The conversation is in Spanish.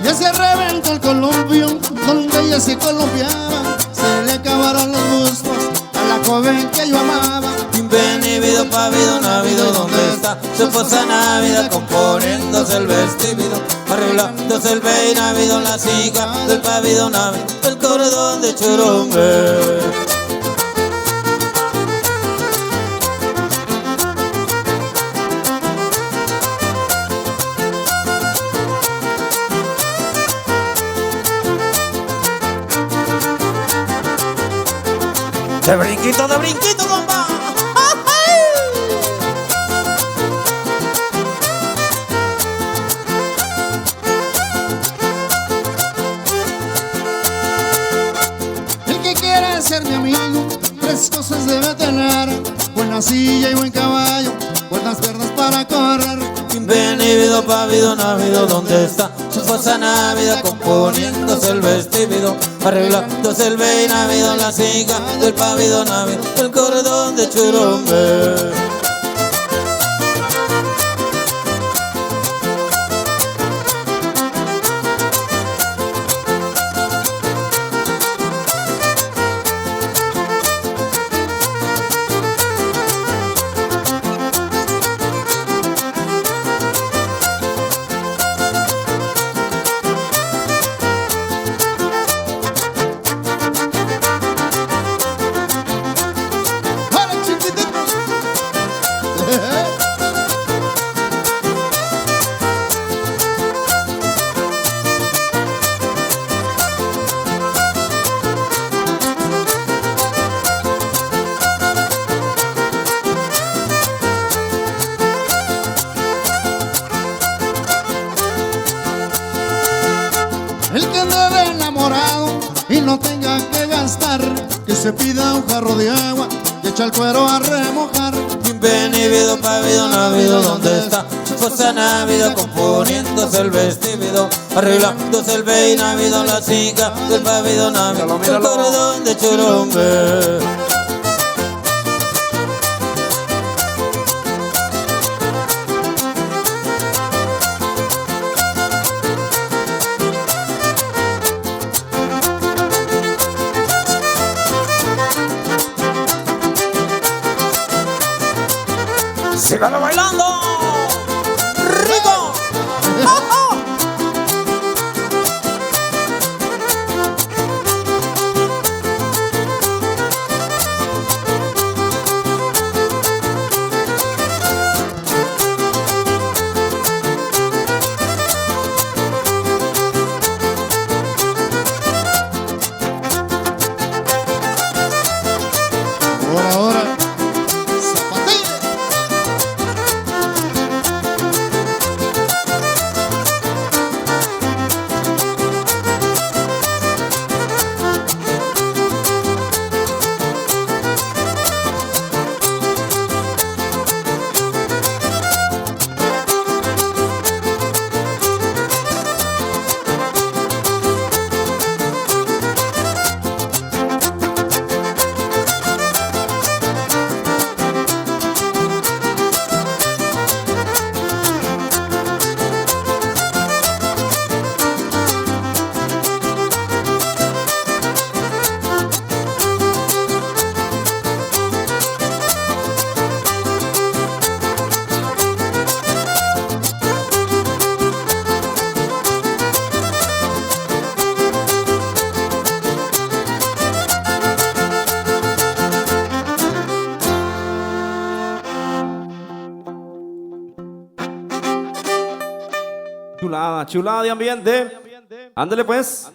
Ya se reventó el columpio donde ella se columpiaba. Se le acabaron los gustos a la joven que yo amaba. Invenido, pavido, navido, ¿dónde está su esposa Navidad? Componiéndose el vestido, arreglándose el peinavido, la hija del pavido navido, el cordón de churumbe. De brinquito, compa. El que quiera ser mi amigo, tres cosas debe tener: buena silla y buen caballo, buenas piernas para correr. Invenido, pavido, navido, ¿dónde está su esposa Navidad? Componiéndose el vestido, arreglándose el peinavido, la hija del pavido navido, el cordón de churumbe. El que ande enamorado y no tenga que gastar, que se pida un jarro de agua y echa el cuero a remojar. Invenido, pavido, navido, ¿dónde está su esposa Navidad? Componiéndose el vestido, arreglándose el peinavido, la hija del pavido navido, el cordón de churumbe. ¡Sígalo bailando! ¡Rico! ¡Oh, oh! Ahora, Chulada, chulada de ambiente. Ándale pues.